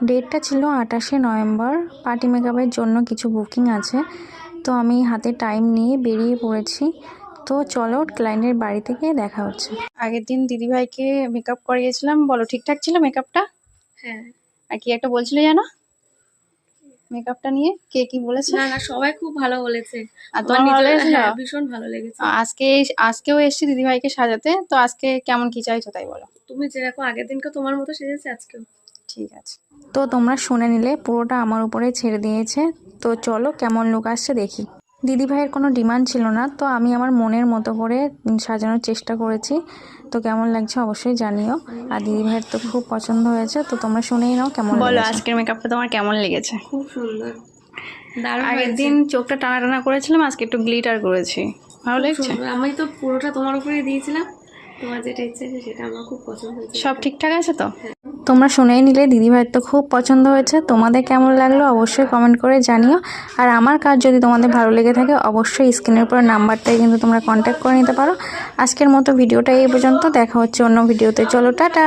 ডেটটা ছিল 28শে November. Party মেকআপের জন্য কিছু বুকিং আছে, তো আমি হাতে টাইম নিয়ে বেরিয়ে পড়েছি। তো চলো ক্লায়েন্টের বাড়ি থেকে দেখা হচ্ছে। আগের দিন দিদিভাইকে মেকআপ করিয়েছিলাম, বলো ঠিকঠাক ছিল মেকআপটা? হ্যাঁ। আর কি একটা বলছিলে জানো মেকআপটা নিয়ে, কে কি বলেছে? না সবাই খুব ভালো বলেছে। আর তোমার ভালো লেগেছিল? হ্যাঁ, ভীষণ ভালো লেগেছে। আজকেও এসেছি দিদিভাইকে সাজাতে, তো আজকে কেমন কি চাইছো তাই বলো। তুমি যেরকম আগের দিনকে তোমার মতো সেজেছে আজকেও। ঠিক আছে, তো তোমরা শুনে নিলে, পুরোটা আমার উপরে ছেড়ে দিয়েছে। তো চলো কেমন লুক আসছে দেখি। দিদিভাইয়ের কোনো ডিমান্ড ছিল না, তো আমি আমার মনের মতো করে সাজানোর চেষ্টা করেছি। তো কেমন লাগছে অবশ্যই জানিও। আর দিদিভাইয়ের তো খুব পছন্দ হয়েছে, তো তোমরা শুনেই নাও কেমন বলো। আজকের মেকআপটা তোমার কেমন লেগেছে? খুব সুন্দর, দারুণ। আগের দিন চোখটা টানা টানা করেছিলাম, আজকে একটু গ্লিটার করেছি। ভালো লাগছে? আমি তো পুরোটা তোমার উপরে দিয়েছিলাম, তোমার যেটা ইচ্ছে সেটা আমার খুব পছন্দ হয়েছে। সব ঠিকঠাক আছে তো? তোমরা শুনেই নিলে, দিদিভাইয়ের তো খুব পছন্দ হয়েছে। তোমাদের কেমন লাগলো অবশ্যই কমেন্ট করে জানিও। আর আমার কাজ যদি তোমাদের ভালো লেগে থাকে, অবশ্যই স্ক্রিনের উপর নাম্বারটাই কিন্তু তোমরা কন্ট্যাক্ট করে নিতে পারো। আজকের মতো ভিডিওটা এই পর্যন্ত, দেখা হচ্ছে অন্য ভিডিওতে। চলো টাটা।